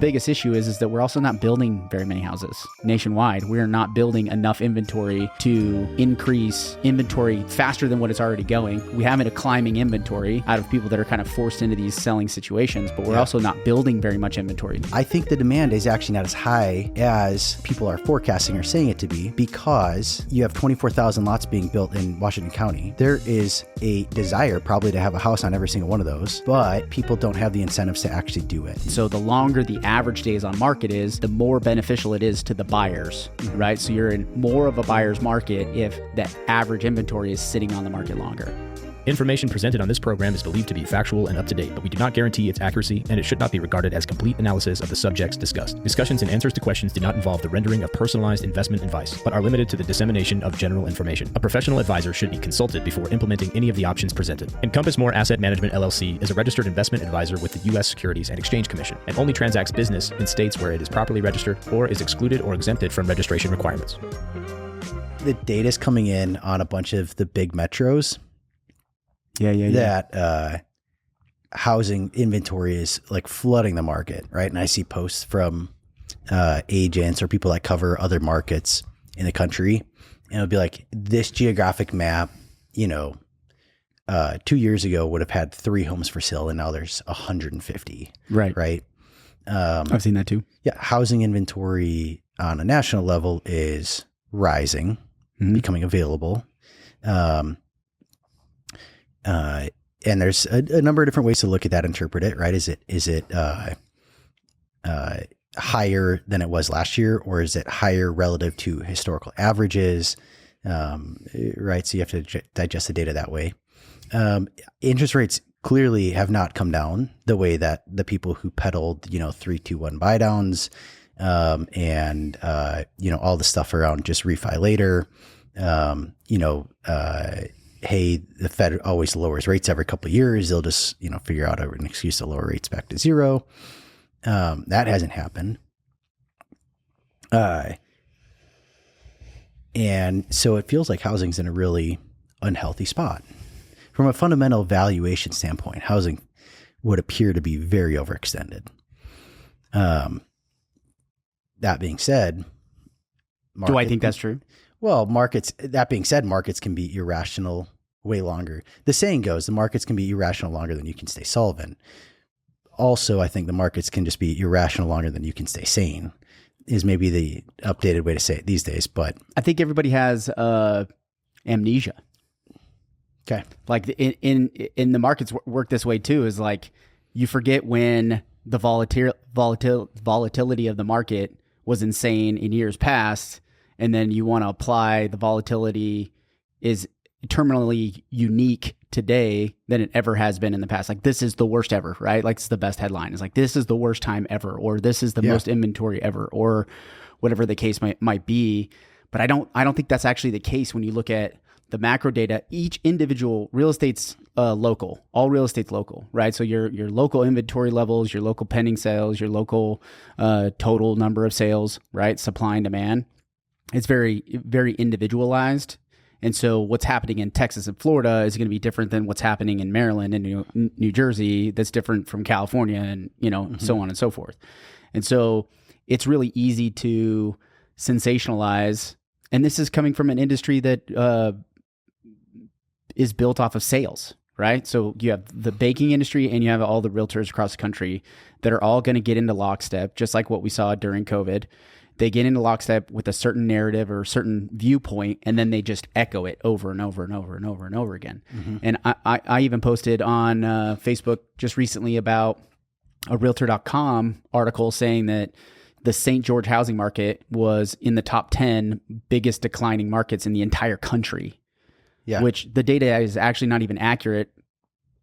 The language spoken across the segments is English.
biggest issue is that we're also not building very many houses nationwide. We're not building enough inventory to increase inventory faster than what it's already going. We have a climbing inventory out of people that are kind of forced into these selling situations, but we're also not building very much inventory. I think the demand is actually not as high as people are forecasting or saying it to be, because you have 24,000 lots being built in Washington County. There is a desire probably to have a house on every single one of those, but people don't have the incentives to actually do it. So the longer the average days on market is, the more beneficial it is to the buyers, right? So you're in more of a buyer's market if that average inventory is sitting on the market longer. Information presented on this program is believed to be factual and up to date, but we do not guarantee its accuracy, and it should not be regarded as complete analysis of the subjects discussed. Discussions and answers to questions do not involve the rendering of personalized investment advice, but are limited to the dissemination of general information. A professional advisor should be consulted before implementing any of the options presented. Encompass More Asset Management LLC is a registered investment advisor with the U.S. Securities and Exchange Commission and only transacts business in states where it is properly registered or is excluded or exempted from registration requirements. The data's coming in on a bunch of the big metros. That housing inventory is like flooding the market, right? And I see posts from agents or people that cover other markets in the country, and it'll be like, this geographic map, 2 years ago would have had 3 homes for sale, and now there's 150. Right. I've seen that too. Yeah, housing inventory on a national level is rising, becoming available. And there's a number of different ways to look at that, interpret it, right? Is it higher than it was last year, or is it higher relative to historical averages? Right. So you have to digest the data that way. Interest rates clearly have not come down the way that the people who peddled, 3-2-1 buy downs, and all the stuff around just refi later, hey, the Fed always lowers rates every couple of years. They'll just, figure out an excuse to lower rates back to zero. That hasn't happened. And so it feels like housing's in a really unhealthy spot. From a fundamental valuation standpoint, housing would appear to be very overextended. That being said, do I think that's true? Well, that being said, markets can be irrational way longer. The saying goes, the markets can be irrational longer than you can stay solvent. Also, I think the markets can just be irrational longer than you can stay sane, is maybe the updated way to say it these days. But I think everybody has amnesia. Okay. Like in the markets work this way too, is like you forget when the volatility of the market was insane in years past, and then you want to apply the volatility is terminally unique today than it ever has been in the past. Like, this is the worst ever, right? Like, it's the best headline. It's like, this is the worst time ever, or this is the most inventory ever, or whatever the case might be. But I don't think that's actually the case when you look at the macro data. Each individual real estate's local, all real estate's local, right? So your local inventory levels, your local pending sales, your local total number of sales, right? Supply and demand. It's very, very individualized. And so what's happening in Texas and Florida is going to be different than what's happening in Maryland and New Jersey. That's different from California, and so on and so forth. And so it's really easy to sensationalize. And this is coming from an industry that is built off of sales, right? So you have the banking industry and you have all the realtors across the country that are all going to get into lockstep, just like what we saw during COVID. They get into lockstep with a certain narrative or a certain viewpoint, and then they just echo it over and over and over and over and over again. Mm-hmm. And I even posted on Facebook just recently about a Realtor.com article saying that the St. George housing market was in the top 10 biggest declining markets in the entire country, which the data is actually not even accurate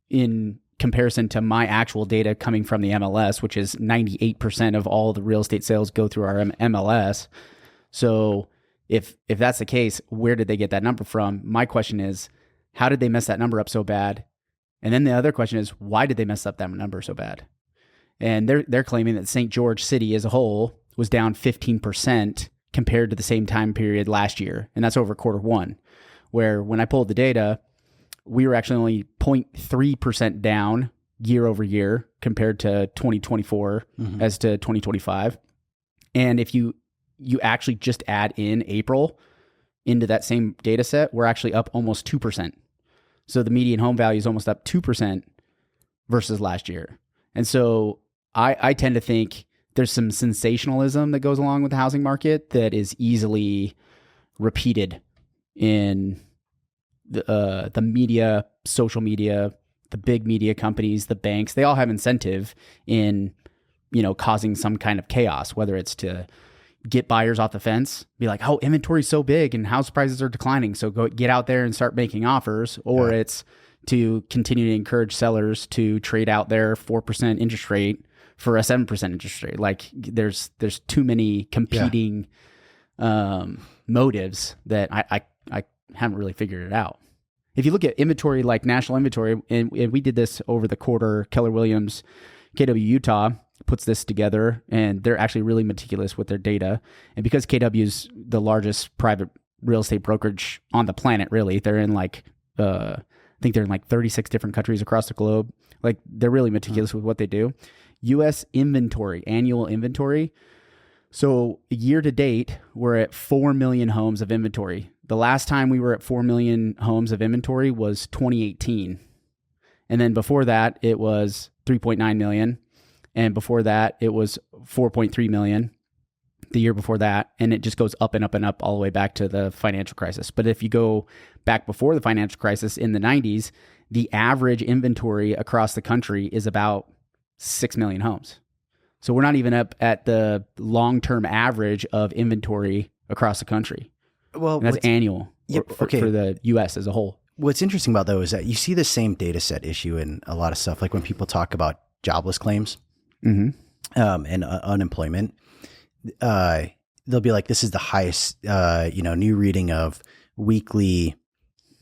in comparison to my actual data coming from the MLS, which is 98% of all the real estate sales go through our MLS. So if that's the case, where did they get that number from? My question is, how did they mess that number up so bad? And then the other question is, why did they mess up that number so bad? And they're claiming that St. George City as a whole was down 15% compared to the same time period last year. And that's over Q1, where when I pulled the data, we were actually only 0.3% down year over year compared to 2024 as to 2025. And if you actually just add in April into that same data set, we're actually up almost 2%. So the median home value is almost up 2% versus last year. And so I tend to think there's some sensationalism that goes along with the housing market that is easily repeated in the media, social media, the big media companies, the banks. They all have incentive in, causing some kind of chaos, whether it's to get buyers off the fence, be like, oh, inventory's so big and house prices are declining, so go get out there and start making offers, or it's to continue to encourage sellers to trade out their 4% interest rate for a 7% interest rate. Like there's too many competing motives that I haven't really figured it out. If you look at inventory, like national inventory, and we did this over the quarter, Keller Williams, KW Utah puts this together, and they're actually really meticulous with their data. And because KW is the largest private real estate brokerage on the planet, really, they're in I think they're in 36 different countries across the globe. Like they're really meticulous with what they do. U.S. inventory, annual inventory. So year to date, we're at 4 million homes of inventory. The last time we were at 4 million homes of inventory was 2018. And then before that, it was 3.9 million. And before that, it was 4.3 million the year before that. And it just goes up and up and up all the way back to the financial crisis. But if you go back before the financial crisis in the 90s, the average inventory across the country is about 6 million homes. So we're not even up at the long-term average of inventory across the country. Well, and that's annual for the U.S. as a whole. What's interesting about though is that you see the same data set issue in a lot of stuff. Like when people talk about jobless claims and unemployment, they'll be like, "This is the highest, new reading of weekly,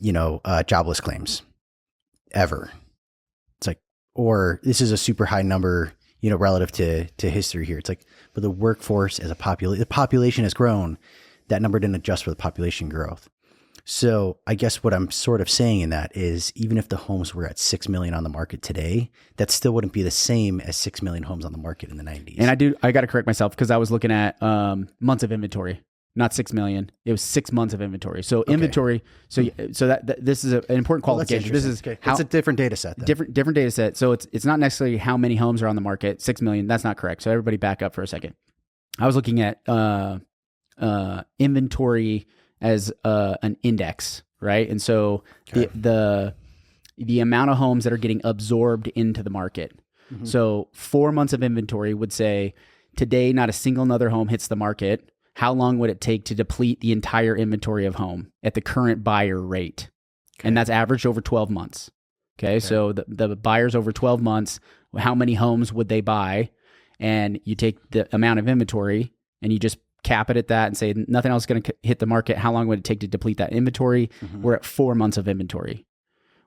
jobless claims ever." It's like, or this is a super high number, relative to history here. It's like, but the workforce as the population has grown. That number didn't adjust for the population growth. So I guess what I'm sort of saying in that is, even if the homes were at 6 million on the market today, that still wouldn't be the same as 6 million homes on the market in the 90s. And I got to correct myself because I was looking at months of inventory, not 6 million. It was 6 months of inventory. So inventory. So that this is an important qualification. This is it's a different data set. Then. Different data set. So it's not necessarily how many homes are on the market. 6 million. That's not correct. So everybody back up for a second. I was looking at inventory as an index, right? And so the amount of homes that are getting absorbed into the market. Mm-hmm. So 4 months of inventory would say today not a single another home hits the market. How long would it take to deplete the entire inventory of home at the current buyer rate? Okay. And that's averaged over 12 months. Okay. So the buyers over 12 months, how many homes would they buy? And you take the amount of inventory and you just cap it at that and say nothing else is going to hit the market. How long would it take to deplete that inventory? Mm-hmm. We're at 4 months of inventory,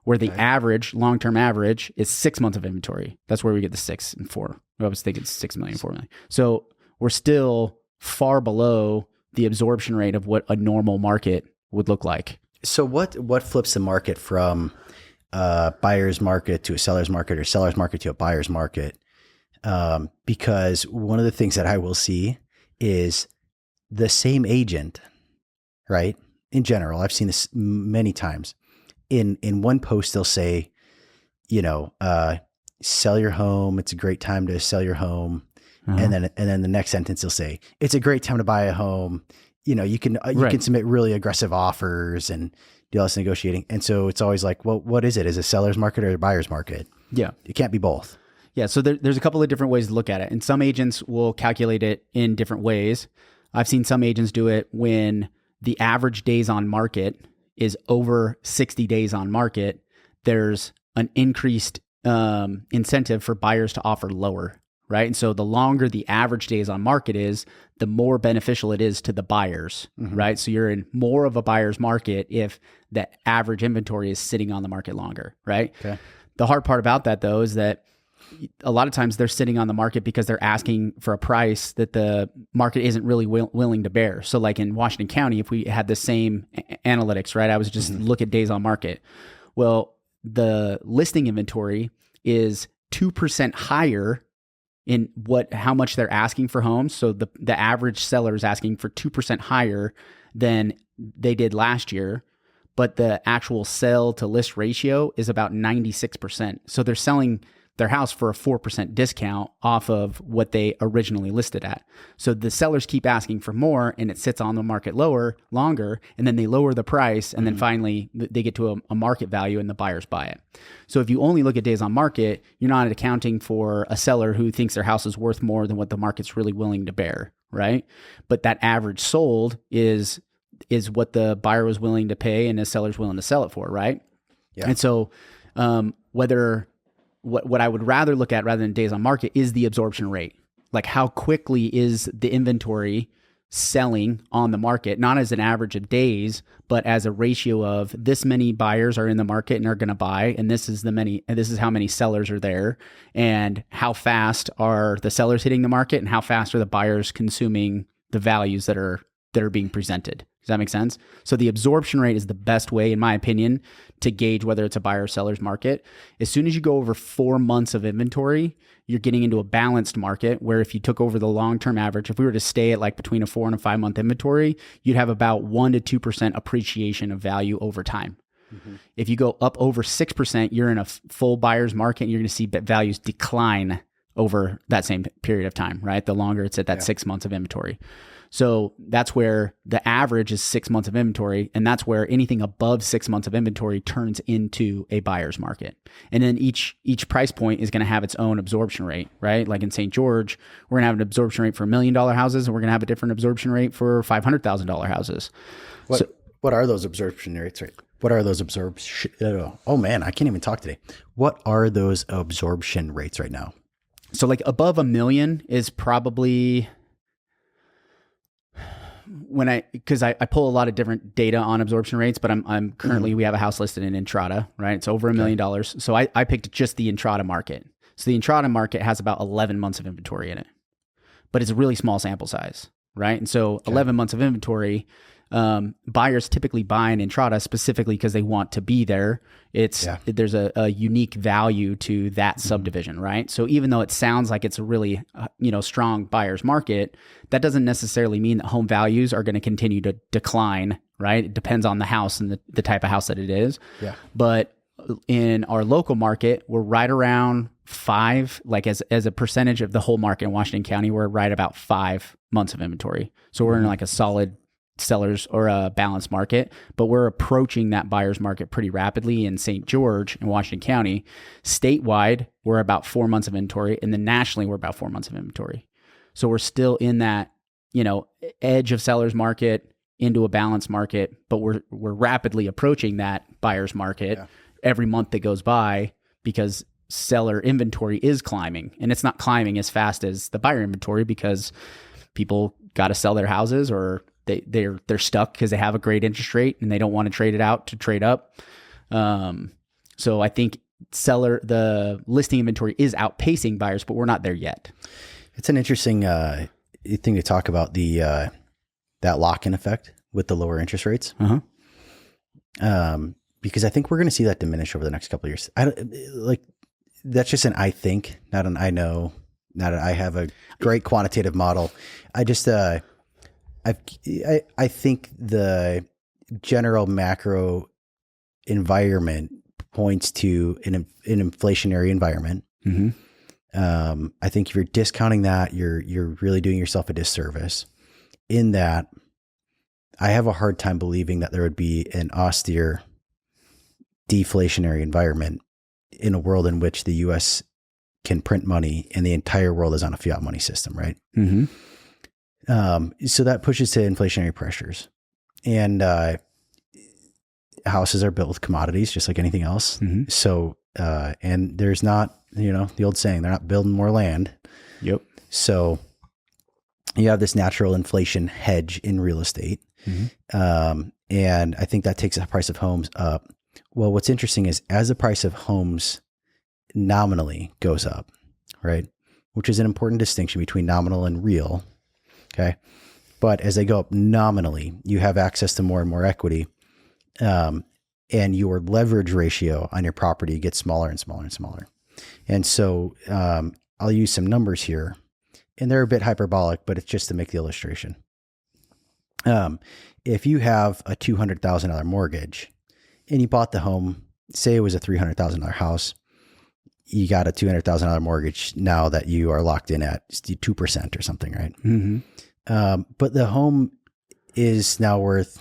where the average, long-term average, is 6 months of inventory. That's where we get the 6 and 4. I was thinking 6 million, 4 million. So we're still far below the absorption rate of what a normal market would look like. So what flips the market from a buyer's market to a seller's market, or seller's market to a buyer's market? Because one of the things that I will see is the same agent, right? In general, I've seen this many times. In one post, they'll say, sell your home. It's a great time to sell your home. Uh-huh. And then the next sentence, they'll say, it's a great time to buy a home. You can submit really aggressive offers and do all this negotiating. And so it's always like, well, what is it? Is it a seller's market or a buyer's market? Yeah. It can't be both. Yeah. So there's a couple of different ways to look at it. And some agents will calculate it in different ways. I've seen some agents do it when the average days on market is over 60 days on market. There's an increased incentive for buyers to offer lower, right? And so the longer the average days on market is, the more beneficial it is to the buyers, mm-hmm. right? So you're in more of a buyer's market if the average inventory is sitting on the market longer, right? Okay. The hard part about that, though, is that a lot of times they're sitting on the market because they're asking for a price that the market isn't really willing to bear. So like in Washington County, if we had the same analytics, right? I was just look at days on market. Well, the listing inventory is 2% higher in how much they're asking for homes. So the average seller is asking for 2% higher than they did last year, but the actual sell to list ratio is about 96%. So they're selling their house for a 4% discount off of what they originally listed at. So the sellers keep asking for more, and it sits on the market longer, and then they lower the price, and then finally they get to a market value and the buyers buy it. So if you only look at days on market, you're not accounting for a seller who thinks their house is worth more than what the market's really willing to bear, right? But that average sold is what the buyer was willing to pay and the seller's willing to sell it for, right? Yeah. And so what I would rather look at rather than days on market is the absorption rate. Like how quickly is the inventory selling on the market, not as an average of days, but as a ratio of this many buyers are in the market and are going to buy, and this is how many sellers are there, and how fast are the sellers hitting the market, and how fast are the buyers consuming the values that are being presented. Does that make sense? So the absorption rate is the best way, in my opinion, to gauge whether it's a buyer or seller's market. As soon as you go over 4 months of inventory, you're getting into a balanced market where if you took over the long-term average, if we were to stay at like between a 4 and a 5 month inventory, you'd have about 1 to 2% appreciation of value over time. Mm-hmm. If you go up over 6%, you're in a full buyer's market and you're going to see values decline over that same period of time, right? The longer it's at that 6 months of inventory. So that's where the average is 6 months of inventory. And that's where anything above 6 months of inventory turns into a buyer's market. And then each price point is going to have its own absorption rate, right? Like in St. George, we're going to have an absorption rate for $1 million houses, and we're going to have a different absorption rate for $500,000 houses. What are those absorption rates? Right? What are those oh man, I can't even talk today. What are those absorption rates right now? So like above $1 million is probably... because I pull a lot of different data on absorption rates, but I'm currently, we have a house listed in Entrada, right? It's over $1 million. So I picked just the Entrada market. So the Entrada market has about 11 months of inventory in it, but it's a really small sample size, right? And so 11 months of inventory, buyers typically buy in Entrada specifically because they want to be there. There's a unique value to that subdivision, right? So even though it sounds like it's a really strong buyer's market, that doesn't necessarily mean that home values are going to continue to decline, right? It depends on the house and the type of house that it is. Yeah. But in our local market, we're right around 5, like as a percentage of the whole market in Washington County, we're right about 5 months of inventory. So we're in like a solid sellers or a balanced market, but we're approaching that buyer's market pretty rapidly in St. George in Washington County. Statewide, we're about 4 months of inventory, and then nationally, we're about 4 months of inventory. So we're still in that, edge of seller's market into a balanced market, but we're rapidly approaching that buyer's market every month that goes by because seller inventory is climbing, and it's not climbing as fast as the buyer inventory because people got to sell their houses or they're stuck because they have a great interest rate and they don't want to trade it out to trade up. So I think the listing inventory is outpacing buyers, but we're not there yet. It's an interesting thing to talk about, that lock-in effect with the lower interest rates. Because I think we're going to see that diminish over the next couple of years. That's just an I think, not an I know, not that I have a great quantitative model. I just I think the general macro environment points to an inflationary environment. Mm-hmm. I think if you're discounting that, you're really doing yourself a disservice. In that, I have a hard time believing that there would be an austere deflationary environment in a world in which the U.S. can print money and the entire world is on a fiat money system, right? Mm-hmm. So that pushes to inflationary pressures, and houses are built with commodities just like anything else. Mm-hmm. So, and there's not, the old saying, they're not building more land. Yep. So you have this natural inflation hedge in real estate. Mm-hmm. And I think that takes the price of homes up. Well, what's interesting is as the price of homes nominally goes up, right? Which is an important distinction between nominal and real. Okay. But as they go up nominally, you have access to more and more equity. And your leverage ratio on your property gets smaller and smaller and smaller. And so I'll use some numbers here, and they're a bit hyperbolic, but it's just to make the illustration. If you have a $200,000 mortgage and you bought the home, say it was a $300,000 house, you got a $200,000 mortgage now that you are locked in at 2% or something, right? Mm-hmm. But the home is now it's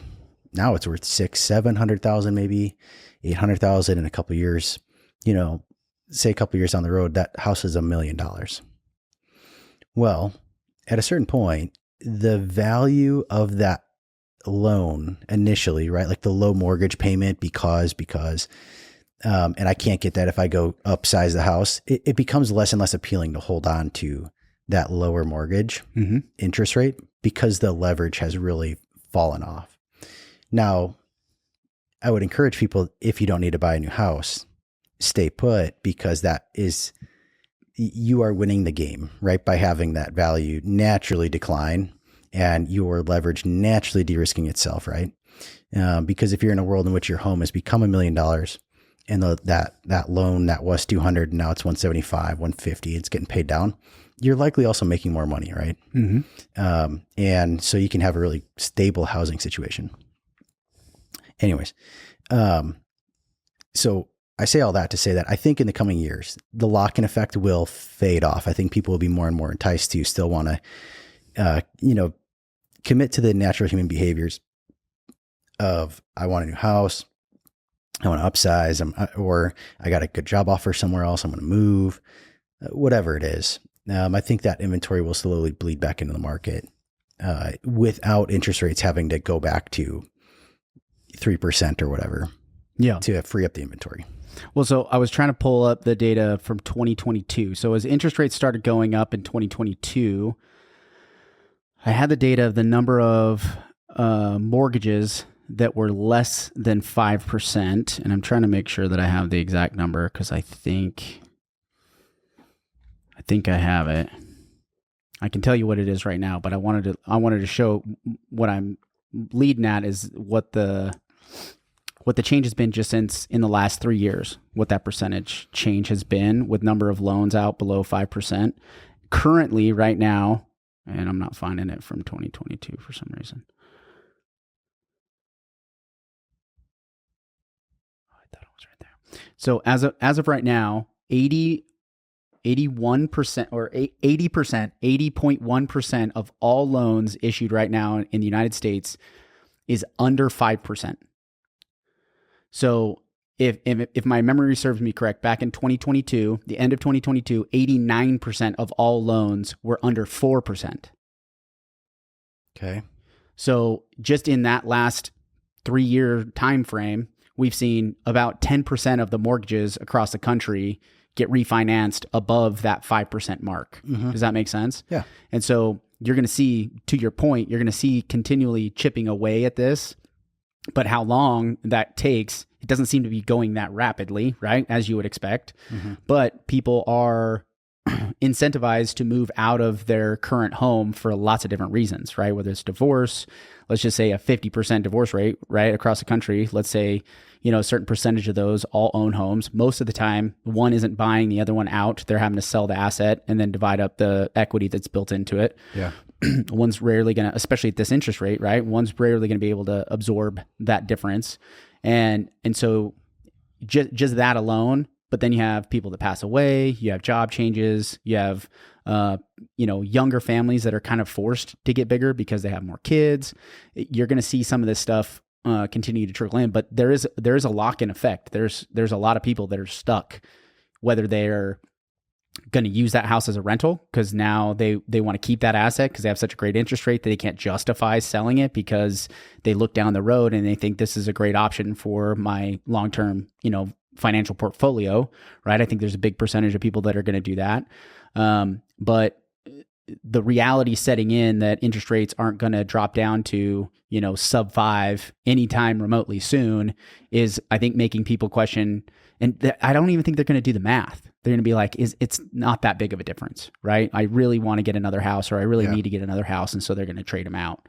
worth $700,000, maybe $800,000 in a couple of years. Say a couple of years down the road, that house is $1 million. Well, at a certain point, the value of that loan initially, right? Like the low mortgage payment because, and I can't get that if I go upsize the house, it becomes less and less appealing to hold on to that lower mortgage interest rate because the leverage has really fallen off. Now, I would encourage people, if you don't need to buy a new house, stay put, because you are winning the game, right? By having that value naturally decline and your leverage naturally de-risking itself, right? Because if you're in a world in which your home has become $1 million and that loan that was 200, now it's 175, 150, it's getting paid down, you're likely also making more money, right? Mm-hmm. And so you can have a really stable housing situation. Anyways, so I say all that to say that I think in the coming years, the lock-in effect will fade off. I think people will be more and more enticed to still want to, commit to the natural human behaviors of, I want a new house, I want to upsize, or I got a good job offer somewhere else, I'm going to move, whatever it is. I think that inventory will slowly bleed back into the market without interest rates having to go back to 3% or whatever to free up the inventory. Well, so I was trying to pull up the data from 2022. So as interest rates started going up in 2022, I had the data of the number of mortgages that were less than 5%. And I'm trying to make sure that I have the exact number because I think I have it. I can tell you what it is right now, but I wanted to show what I'm leading at is what the change has been just since in the last 3 years, what that percentage change has been with number of loans out below 5%. Currently, right now, and I'm not finding it from 2022 for some reason. Oh, I thought it was right there. So as of right now, 81% or 80%, 80.1% of all loans issued right now in the United States is under 5%. So if my memory serves me correct, back in 2022, the end of 2022, 89% of all loans were under 4%. Okay. So just in that last 3-year time frame, we've seen about 10% of the mortgages across the country get refinanced above that 5% mark. Mm-hmm. Does that make sense? Yeah. And so you're going to see, to your point, you're going to see continually chipping away at this. But how long that takes, it doesn't seem to be going that rapidly, right? As you would expect. Mm-hmm. But people are incentivized to move out of their current home for lots of different reasons, right? Whether it's divorce, let's just say a 50% divorce rate, right? Across the country, let's say, a certain percentage of those all own homes. Most of the time, one isn't buying the other one out. They're having to sell the asset and then divide up the equity that's built into it. Yeah. One's rarely going to, especially at this interest rate, right? One's rarely going to be able to absorb that difference. And so just that alone, but then you have people that pass away, you have job changes, you have, younger families that are kind of forced to get bigger because they have more kids. You're going to see some of this stuff continue to trickle in, but there is a lock-in effect. There's a lot of people that are stuck, whether they're going to use that house as a rental because now they want to keep that asset because they have such a great interest rate that they can't justify selling it because they look down the road and they think this is a great option for my long-term, financial portfolio, right? I think there's a big percentage of people that are going to do that. But the reality setting in that interest rates aren't going to drop down to, sub 5 anytime remotely soon is, I think, making people question. And I don't even think they're going to do the math. They're going to be like, it's not that big of a difference, right? I really want to get another house or I really need to get another house. And so they're going to trade them out.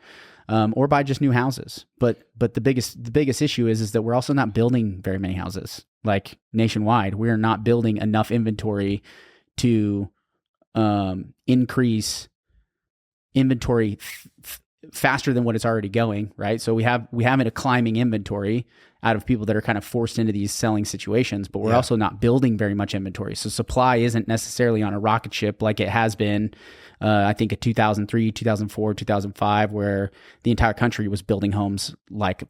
or buy just new houses. But the biggest issue is that we're also not building very many houses. Like nationwide, we are not building enough inventory to increase inventory faster than what it's already going, right? So we have a climbing inventory out of people that are kind of forced into these selling situations, but we're also not building very much inventory. So supply isn't necessarily on a rocket ship like it has been, I think, in 2003, 2004, 2005, where the entire country was building homes like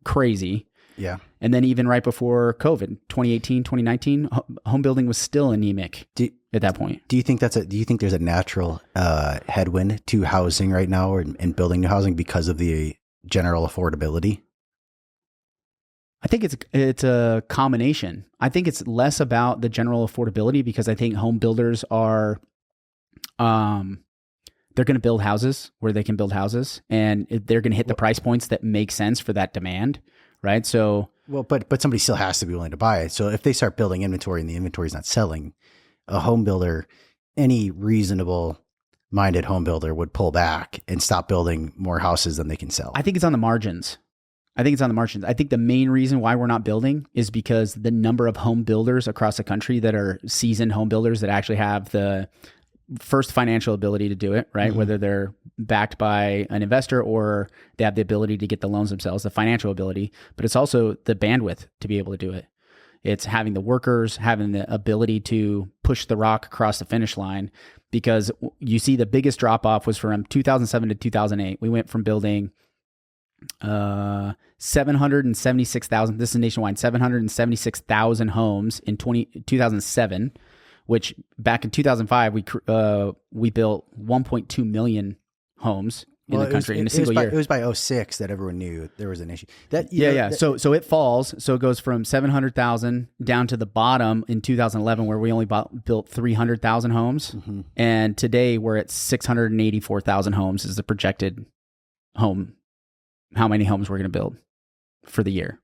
crazy. Yeah. And then even right before COVID, 2018, 2019, home building was still anemic at that point. Do you think there's a natural headwind to housing right now and building new housing because of the general affordability? I think it's a combination. I think it's less about the general affordability because I think home builders are, they're going to build houses where they can build houses, and they're going to hit the price points that make sense for that demand, right? So, well, but somebody still has to be willing to buy it. So if they start building inventory and the inventory is not selling, a home builder, any reasonable minded home builder would pull back and stop building more houses than they can sell. I think it's on the margins. I think the main reason why we're not building is because the number of home builders across the country that are seasoned home builders that actually have the first financial ability to do it, right? Mm-hmm. Whether they're backed by an investor or they have the ability to get the loans themselves, the financial ability, but it's also the bandwidth to be able to do it. It's having the workers, having the ability to push the rock across the finish line, because you see the biggest drop off was from 2007 to 2008. We went from building 776,000, this is nationwide, 776,000 homes in 2007, which back in 2005, we built 1.2 million homes in the country in a single year. It was by 2006 that everyone knew there was an issue. So it falls. So it goes from 700,000 down to the bottom in 2011, where we only built 300,000 homes. Mm-hmm. And today we're at 684,000 homes is the projected how many homes we're going to build for the year.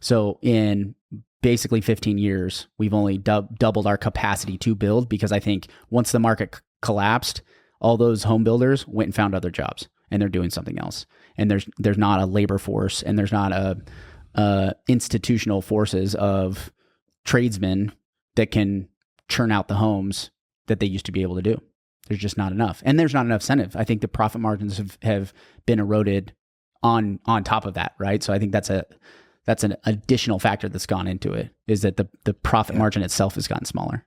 So in basically 15 years, we've only doubled our capacity to build, because I think once the market collapsed, all those home builders went and found other jobs, and they're doing something else. And there's not a labor force, and there's not a institutional forces of tradesmen that can churn out the homes that they used to be able to do. There's just not enough, and there's not enough incentive. I think the profit margins have been eroded on top of that, right? So I think that's an additional factor that's gone into it, is that the profit margin itself has gotten smaller.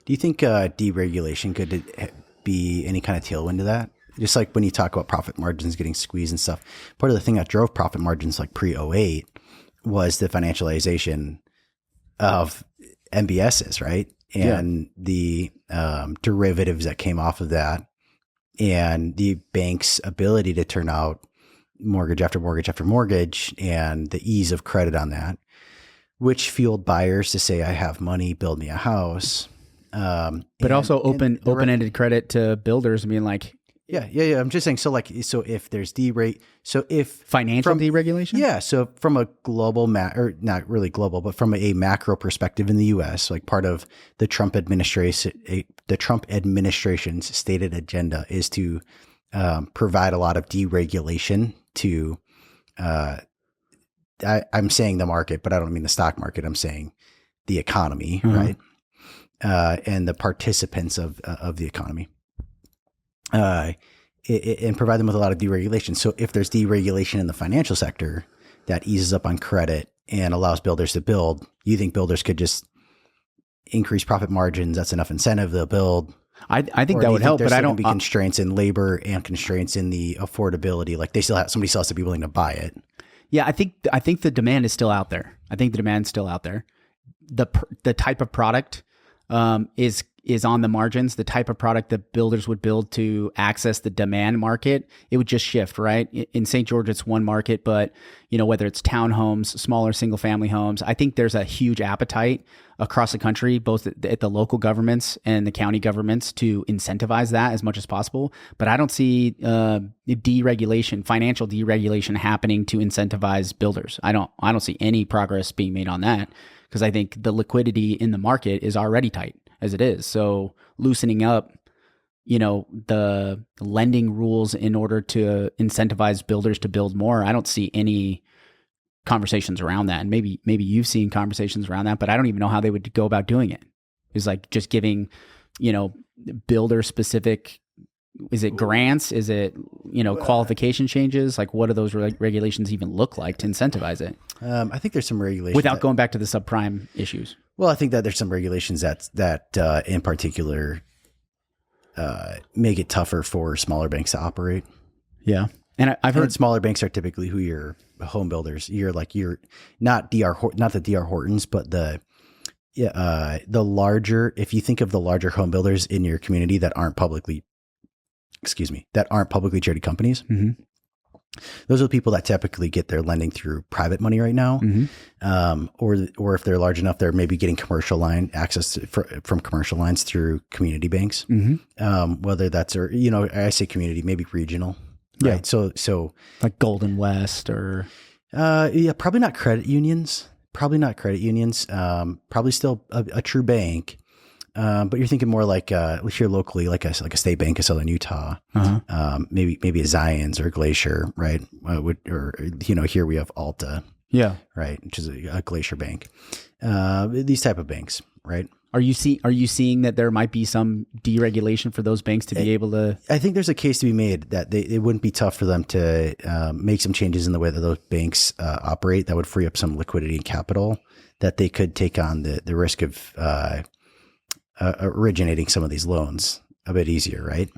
Do you think deregulation could be any kind of tailwind to that? Just like when you talk about profit margins getting squeezed and stuff, part of the thing that drove profit margins like pre-08 was the financialization of MBSs, right? And the derivatives that came off of that, and the bank's ability to turn out mortgage after mortgage after mortgage, and the ease of credit on that, which fueled buyers to say, I have money, build me a house. But also open-ended credit to builders and being like, yeah. I'm just saying, so if there's financial deregulation? Yeah. So from a global or not really global, but from a macro perspective in the US, like part of the Trump administration's stated agenda is to provide a lot of deregulation to, I'm saying the market, but I don't mean the stock market. I'm saying the economy, right? And the participants of the economy, and provide them with a lot of deregulation. So if there's deregulation in the financial sector that eases up on credit and allows builders to build, you think builders could just increase profit margins? That's enough incentive to build. I think that would help, but I don't. Be constraints in labor and constraints in the affordability. Like somebody still has to be willing to buy it. Yeah, I think the demand is still out there. The type of product is on the margins. The type of product that builders would build to access the demand market, it would just shift, right? In St. George, it's one market, but whether it's townhomes, smaller single family homes, I think there's a huge appetite across the country, both at the local governments and the county governments, to incentivize that as much as possible. But I don't see financial deregulation happening to incentivize builders. I don't see any progress being made on that, because I think the liquidity in the market is already tight as it is. So loosening up the lending rules in order to incentivize builders to build more. I don't see any conversations around that. And maybe you've seen conversations around that, but I don't even know how they would go about doing it. It's like just giving, builder specific, is it grants? Is it, qualification changes? Like what do those regulations even look like to incentivize it? I think there's some regulations without going back to the subprime issues. Well, I think that there's some regulations that in particular make it tougher for smaller banks to operate. Yeah. And I've heard smaller banks are typically who your home builders. You're not the DR Hortons, but the larger. If you think of the larger home builders in your community that aren't publicly traded companies, mm-hmm. those are the people that typically get their lending through private money right now, mm-hmm. Or if they're large enough, they're maybe getting commercial line access from commercial lines through community banks. Mm-hmm. Whether that's I say community, maybe regional. Yeah. Right. So like Golden West or probably not credit unions. Probably still a true bank. But you're thinking more like here locally, like a state bank of Southern Utah, uh-huh. maybe a Zions or Glacier, right? Here we have Alta, yeah, right, which is a Glacier bank. These type of banks, right? Are you seeing that there might be some deregulation for those banks to be able to? I think there's a case to be made that it wouldn't be tough for them to make some changes in the way that those banks operate that would free up some liquidity and capital that they could take on the risk of originating some of these loans a bit easier, right?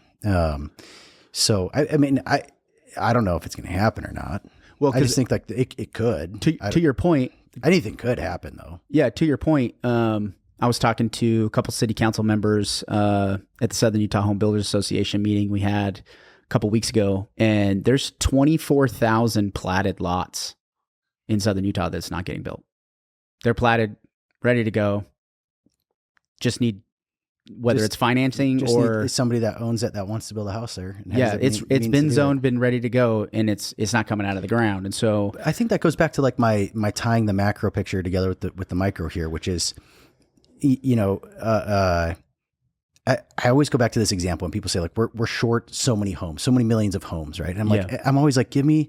So I mean, I don't know if it's going to happen or not. Well, I just think like it could. To your point, anything could happen though. Yeah, to your point, I was talking to a couple city council members at the Southern Utah Home Builders Association meeting we had a couple weeks ago, and there's 24,000 platted lots in Southern Utah that's not getting built. They're platted, ready to go. Just need whether it's financing or somebody that owns it that wants to build a house there. It's been zoned, been ready to go, and it's not coming out of the ground. And so I think that goes back to like my tying the macro picture together with the micro here, which is, I always go back to this example when people say like we're short so many homes, so many millions of homes, right? And I'm like, I'm always like, give me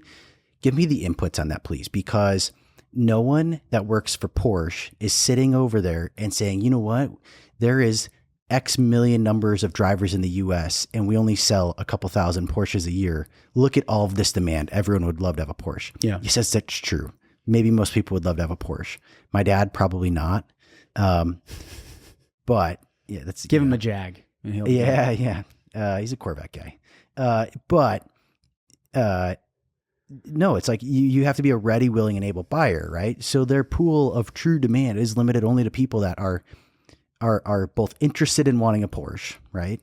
the inputs on that, please, because no one that works for Porsche is sitting over there and saying, you know what, there is X million numbers of drivers in the US and we only sell a couple thousand Porsches a year. Look at all of this demand. Everyone would love to have a Porsche. Yeah. He says that's true. Maybe most people would love to have a Porsche. My dad, probably not. But yeah, that's give him a Jag. Yeah. He's a Corvette guy. But no, it's like you have to be a ready, willing, and able buyer, right? So their pool of true demand is limited only to people that are both interested in wanting a Porsche, right?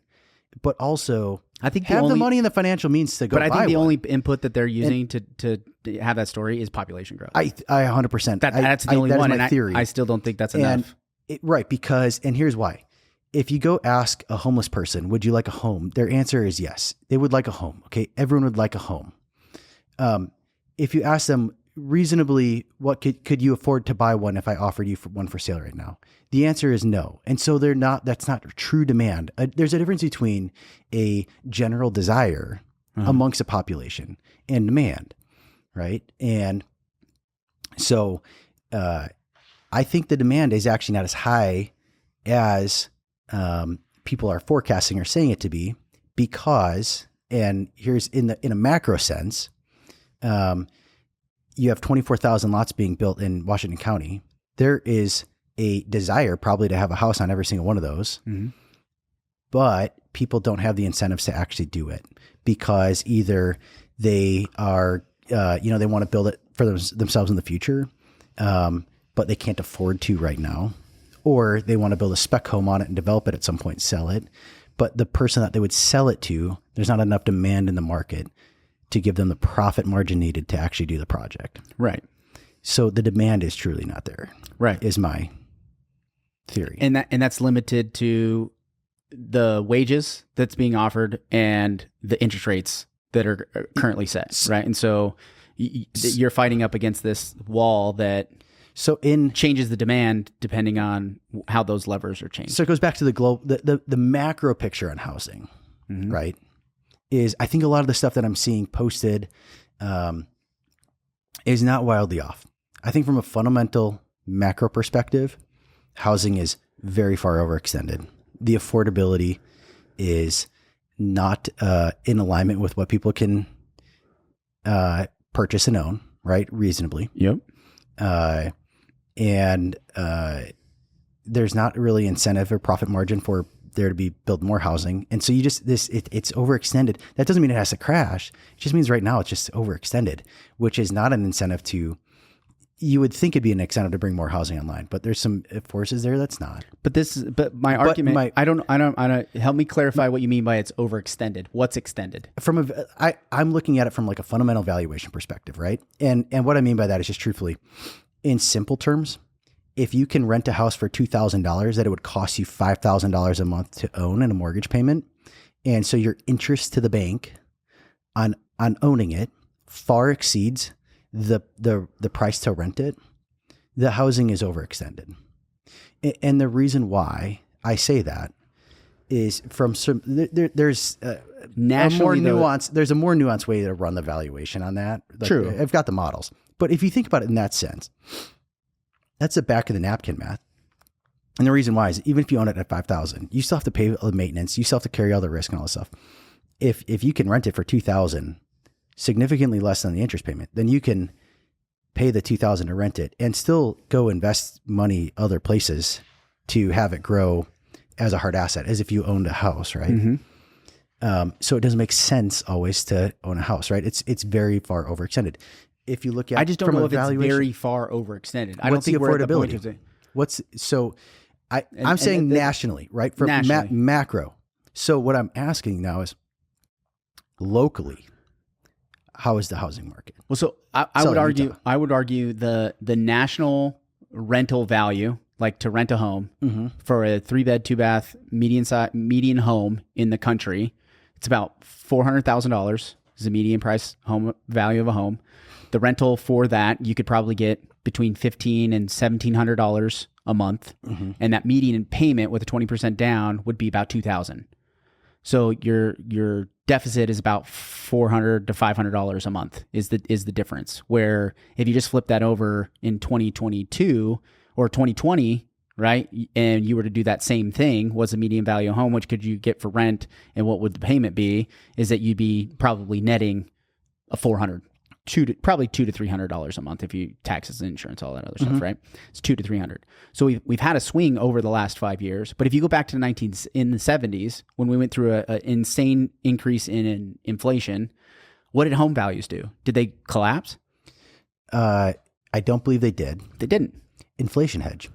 But also I think have the money and the financial means to go buy one. But I think the only input that they're using to have that story is population growth. I 100%. That's the only one. My theory. I still don't think that's enough. Right, because, and here's why. If you go ask a homeless person, would you like a home? Their answer is yes. They would like a home, okay? Everyone would like a home. If you ask them reasonably, what could you afford to buy one if I offered you one for sale right now? The answer is no. And so that's not true demand. There's a difference between a general desire amongst a population and demand, right? And so I think the demand is actually not as high as people are forecasting or saying it to be, because, and here's in a macro sense, you have 24,000 lots being built in Washington County. There is a desire probably to have a house on every single one of those, but people don't have the incentives to actually do it because either they are, they want to build it for themselves in the future, but they can't afford to right now, or they want to build a spec home on it and develop it at some point and sell it. But the person that they would sell it to, there's not enough demand in the market to give them the profit margin needed to actually do the project. Right. So the demand is truly not there. Right. Is my theory. And that's limited to the wages that's being offered and the interest rates that are currently set. Right. And so you're fighting up against this wall that changes the demand depending on how those levers are changed. So it goes back to the macro picture on housing, right, is I think a lot of the stuff that I'm seeing posted is not wildly off. I think from a fundamental macro perspective, housing is very far overextended. The affordability is not in alignment with what people can purchase and own, right? Reasonably. Yep. And there's not really incentive or profit margin for there to be build more housing. And so you just, it's overextended. That doesn't mean it has to crash. It just means right now it's just overextended, which is not an incentive to, you would think it'd be an incentive to bring more housing online, but there's some forces there that's not. But my argument, I don't, help me clarify what you mean by it's overextended. What's extended? I'm looking at it from like a fundamental valuation perspective, right? And what I mean by that is just truthfully, in simple terms, if you can rent a house for $2,000, that it would cost you $5,000 a month to own in a mortgage payment. And so your interest to the bank on owning it far exceeds the price to rent it. The housing is overextended. And the reason why I say that is from some, there's nationally, there's a more nuanced way to run the valuation on that. Like, true. I've got the models, but if you think about it in that sense, that's the back of the napkin math. And the reason why is even if you own it at $5,000, you still have to pay the maintenance. You still have to carry all the risk and all this stuff. If you can rent it for $2,000, significantly less than the interest payment, then you can pay the $2,000 to rent it and still go invest money other places to have it grow as a hard asset, as if you owned a house, right? Mm-hmm. So it doesn't make sense always to own a house, right? It's very far overextended. If you look at, I just don't know if it's very far overextended. I don't think we're at the point of I'm saying nationally, right? For macro. So what I'm asking now is locally, how is the housing market? Well, so I would argue the national rental value, like to rent a home for a 3-bed, 2-bath median home in the country, it's about $400,000 is the median price home value of a home. The rental for that, you could probably get between $1,500 and $1,700 a month. Mm-hmm. And that median payment with a 20% down would be about $2,000. So your deficit is about $400 to $500 a month is the difference. Where if you just flip that over in 2022 or 2020, right, and you were to do that same thing, what's the median value of home, which could you get for rent, and what would the payment be, is that you'd be probably netting a probably $200 to $300 a month if you taxes and insurance, all that other stuff, right? It's $200 to $300. So we've had a swing over the last 5 years. But if you go back to in the 70s, when we went through an insane increase in inflation, what did home values do? Did they collapse? I don't believe they did. They didn't. Inflation hedge.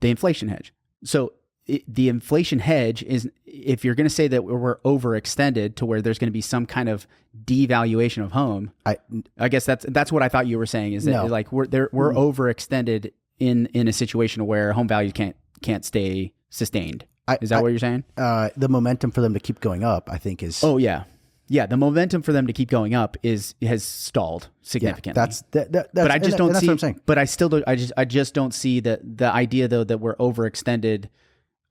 The inflation hedge. So the inflation hedge is, if you're going to say that we're overextended to where there's going to be some kind of devaluation of home, I guess that's what I thought you were saying, is that like we're overextended in a situation where home values can't stay sustained. Is that what you're saying? The momentum for them to keep going up, I think, is. Oh yeah. Yeah, the momentum for them to keep going up has stalled significantly. Yeah, but I just don't see. What I'm saying. But I still don't. I just don't see the idea though that we're overextended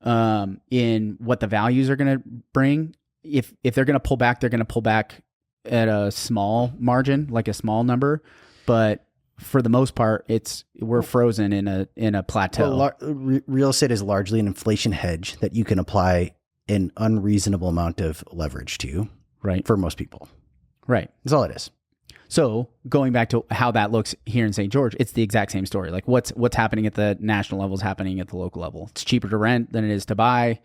in what the values are going to bring. If they're going to pull back, they're going to pull back at a small margin, like a small number. But for the most part, we're frozen in a plateau. Well, real estate is largely an inflation hedge that you can apply an unreasonable amount of leverage to. Right. For most people. Right. That's all it is. So going back to how that looks here in St. George, it's the exact same story. Like what's happening at the national level is happening at the local level. It's cheaper to rent than it is to buy.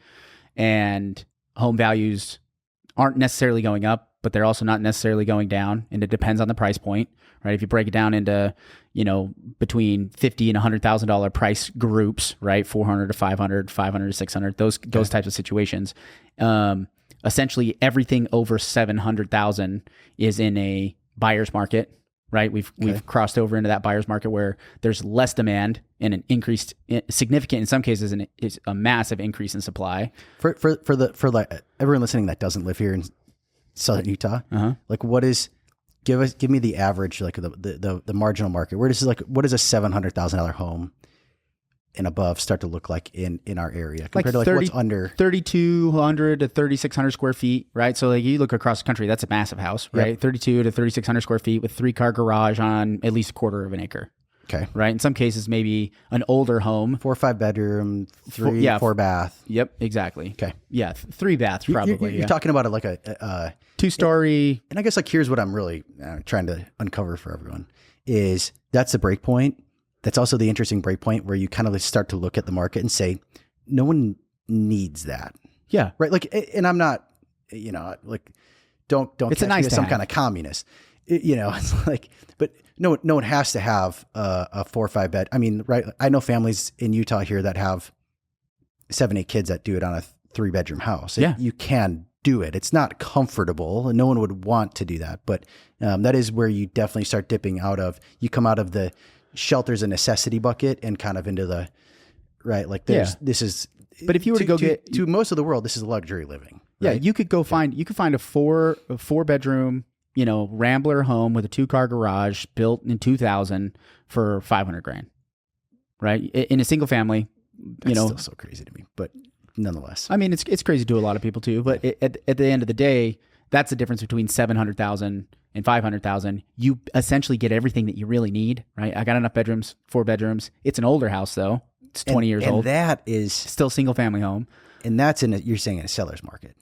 And home values aren't necessarily going up, but they're also not necessarily going down. And it depends on the price point, right? If you break it down into, between $50,000 and $100,000 price groups, right? $400 to $500, $500 to $600, those types of situations. Essentially everything over $700,000 is in a buyer's market, right? We've crossed over into that buyer's market where there's less demand and an increased, significant, in some cases, is a massive increase in supply. For everyone listening that doesn't live here in Southern Utah, like give me the average, like the marginal market. What is a $700,000 home and above start to look like in our area Like compared to 30, what's under 3,200 to 3,600 square feet, right? So like you look across the country, that's a massive house, right? Yep. 32 to 3,600 square feet with 3-car garage on at least a quarter of an acre, okay, right? In some cases, maybe an older home. 4 or 5 bedroom, 4 bath. Yep, exactly. Okay, Yeah, 3 baths probably. You're talking about it like a 2-story. and I guess like here's what I'm really trying to uncover for everyone is that's the break point. That's also the interesting break point where you kind of start to look at the market and say, no one needs that. Yeah. Right. Like, and I'm not, like, don't It's catch a nice me as to some have. kind of communist, it's like, but no one has to have a 4 or 5 bed. I mean, right. I know families in Utah here that have 7, 8 kids that do it on a 3-bedroom house. Yeah. You can do it. It's not comfortable and no one would want to do that. But that is where you definitely start dipping you come out of the shelter's a necessity bucket and kind of into the, right. Like this is, But if you were to go get to most of the world, this is luxury living. Yeah, Right? you could go find a 4-bedroom, Rambler home with a 2-car garage built in 2000 for $500,000, right? In a single family, That's still so crazy to me, but nonetheless, I mean, it's crazy to a lot of people too. But at the end of the day, that's the difference between $700,000 and $500,000. You essentially get everything that you really need, right? I got enough bedrooms, 4 bedrooms. It's an older house though. It's 20 years old. That is Still single family home. and that's you're saying in a seller's market.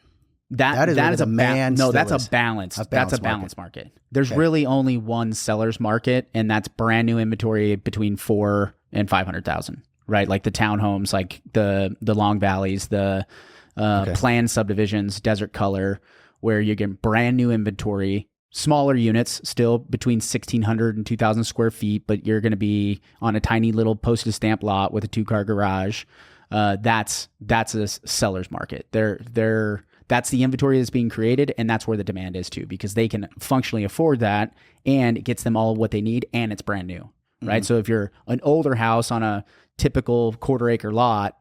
That is where a the man no. still That's is. a balanced. A That's a balanced balanced market. There's really only one seller's market, and that's brand new inventory between 4 and 500,000. Right, like the townhomes, like the Long Valleys, the planned subdivisions, Desert Color, where you get brand new inventory, smaller units, still between 1,600 and 2,000 square feet, but you're going to be on a tiny little postage stamp lot with a 2-car garage. That's a seller's market. That's the inventory that's being created, and that's where the demand is too, because they can functionally afford that, and it gets them all what they need, and it's brand new, right? So if you're an older house on a typical quarter-acre lot,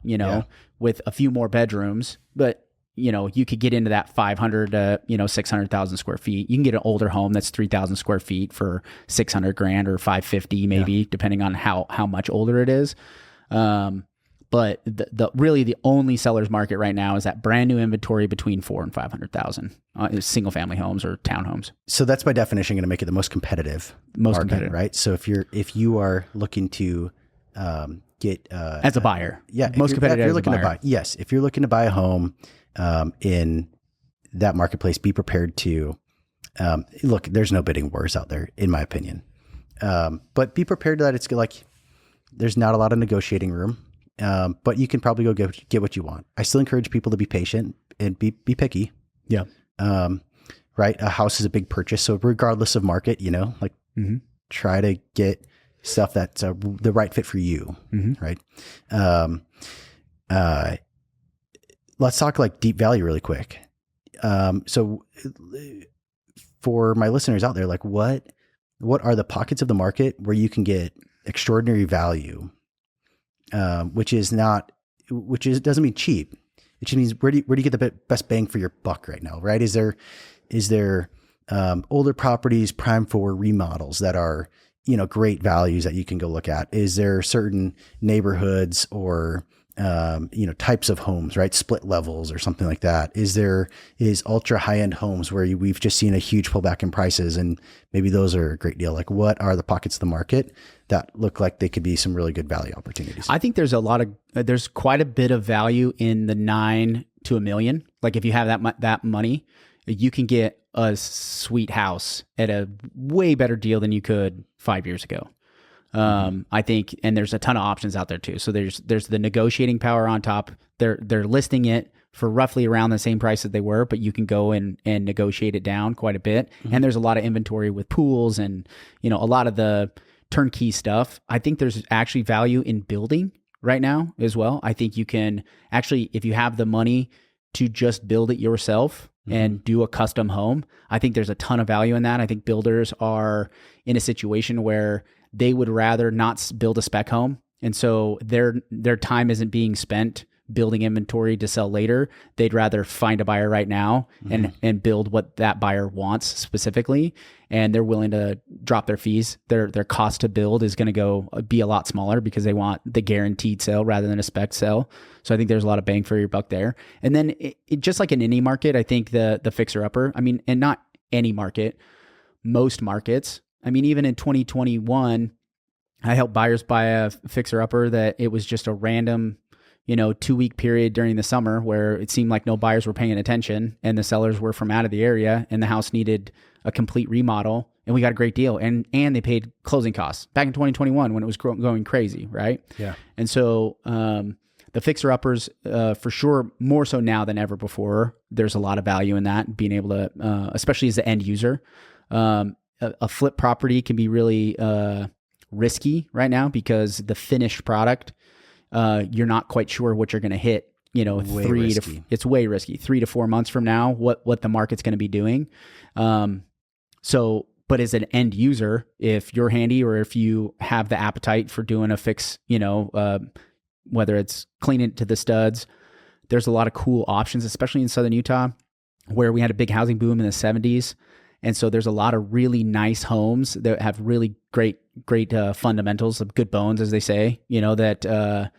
with a few more bedrooms, but you could get into that 500 to 600,000 square feet. You can get an older home that's 3,000 square feet for $600,000 or $550,000 maybe, depending on how much older it is. But the only seller's market right now is that brand new inventory between 4 and 500,000 single family homes or townhomes. So that's by definition going to make it the most competitive market, right? So if you are looking to get as a buyer, most competitive. If you're looking to buy, yes, if you're looking to buy a home in that marketplace, be prepared to look. There's no bidding wars out there, in my opinion, but be prepared that it's like there's not a lot of negotiating room. But you can probably go get what you want. I still encourage people to be patient and be picky. Yeah. Right. A house is a big purchase. So regardless of market, try to get stuff that's the right fit for you. Right. Let's talk like deep value really quick. So for my listeners out there, like what are the pockets of the market where you can get extraordinary value? Which doesn't mean cheap. It just means where do you get the best bang for your buck right now, right? Is there older properties primed for remodels that are, great values that you can go look at? Is there certain neighborhoods or, types of homes, right? Split levels or something like that. Is ultra high-end homes where we've just seen a huge pullback in prices and maybe those are a great deal. Like what are the pockets of the market that look like they could be some really good value opportunities? I think there's quite a bit of value in the 9 to $1 million. Like if you have that money, you can get a sweet house at a way better deal than you could 5 years ago. I think, and there's a ton of options out there too. So there's the negotiating power on top. They're listing it for roughly around the same price that they were, but you can go and negotiate it down quite a bit. And there's a lot of inventory with pools and, a lot of the turnkey stuff. I think there's actually value in building right now as well. I think you can actually, if you have the money to just build it yourself and do a custom home, I think there's a ton of value in that. I think builders are in a situation where they would rather not build a spec home. And so their time isn't being spent building inventory to sell later. They'd rather find a buyer right now and build what that buyer wants specifically. And they're willing to drop their fees. Their cost to build is going to be a lot smaller because they want the guaranteed sale rather than a spec sale. So I think there's a lot of bang for your buck there. And then just like in any market, I think the fixer upper, I mean, and not any market, most markets. I mean, even in 2021, I helped buyers buy a fixer upper that it was just a random, 2-week period during the summer where it seemed like no buyers were paying attention and the sellers were from out of the area and the house needed a complete remodel, and we got a great deal. And they paid closing costs back in 2021 when it was going crazy, right? Yeah. And so the fixer uppers, for sure, more so now than ever before, there's a lot of value in that, being able to, especially as the end user. A flip property can be really risky right now because the finished product, you're not quite sure what you're going to hit. It's way risky. 3 to 4 months from now, what the market's going to be doing. But as an end user, if you're handy or if you have the appetite for doing a fix, whether it's cleaning it to the studs, there's a lot of cool options, especially in Southern Utah, where we had a big housing boom in the 70s. And so there's a lot of really nice homes that have really great fundamentals of good bones, as they say, that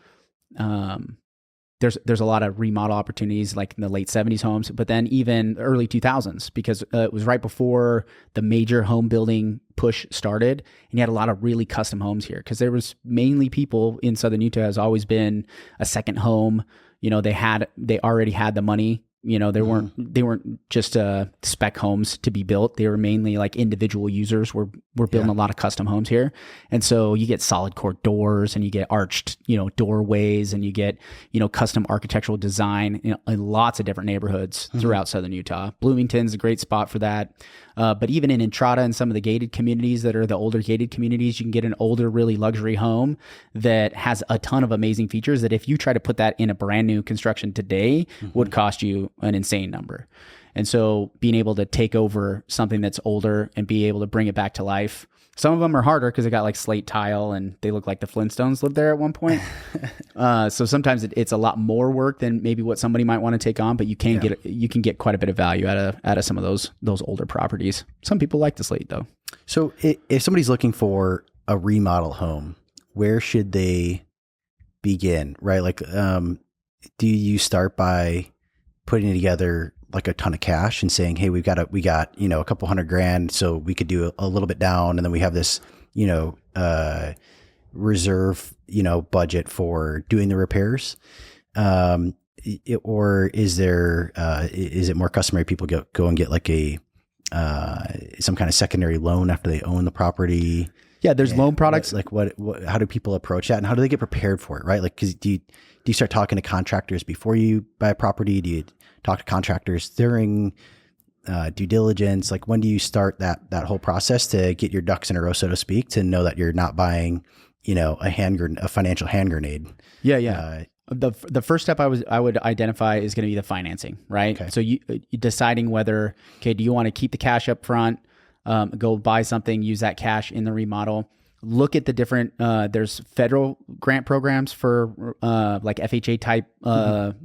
there's a lot of remodel opportunities like in the late 70s homes, but then even early 2000s, because it was right before the major home building push started. And you had a lot of really custom homes here because there was mainly people in Southern Utah has always been a second home. They already had the money. They weren't just spec homes to be built. They were mainly like individual users. We're building a lot of custom homes here. And so you get solid core doors and you get arched, doorways, and you get, custom architectural design in lots of different neighborhoods throughout Southern Utah. Bloomington's a great spot for that. But even in Entrada and some of the gated communities that are the older gated communities, you can get an older, really luxury home that has a ton of amazing features that if you try to put that in a brand new construction today would cost you an insane number. And so being able to take over something that's older and be able to bring it back to life. Some of them are harder because they got like slate tile and they look like the Flintstones lived there at one point. So sometimes it's a lot more work than maybe what somebody might want to take on, but you can get quite a bit of value out of some of those older properties. Some people like the slate though. So if somebody's looking for a remodel home, where should they begin? Right? Like, do you start by putting together like a ton of cash and saying, hey, we got a couple $100,000, so we could do a little bit down, and then we have this reserve budget for doing the repairs, or is it more customary people go and get like a some kind of secondary loan after they own the property? Yeah, there's loan products. What how do people approach that, and how do they get prepared for it? Right, like because do you start talking to contractors before you buy a property? Do you talk to contractors during due diligence? Like, when do you start that whole process to get your ducks in a row, so to speak, to know that you're not buying, a financial hand grenade? Yeah. The first step I would identify is going to be the financing, right? Okay. So you deciding whether, do you want to keep the cash up front, go buy something, use that cash in the remodel. Look at the different, there's federal grant programs for like FHA type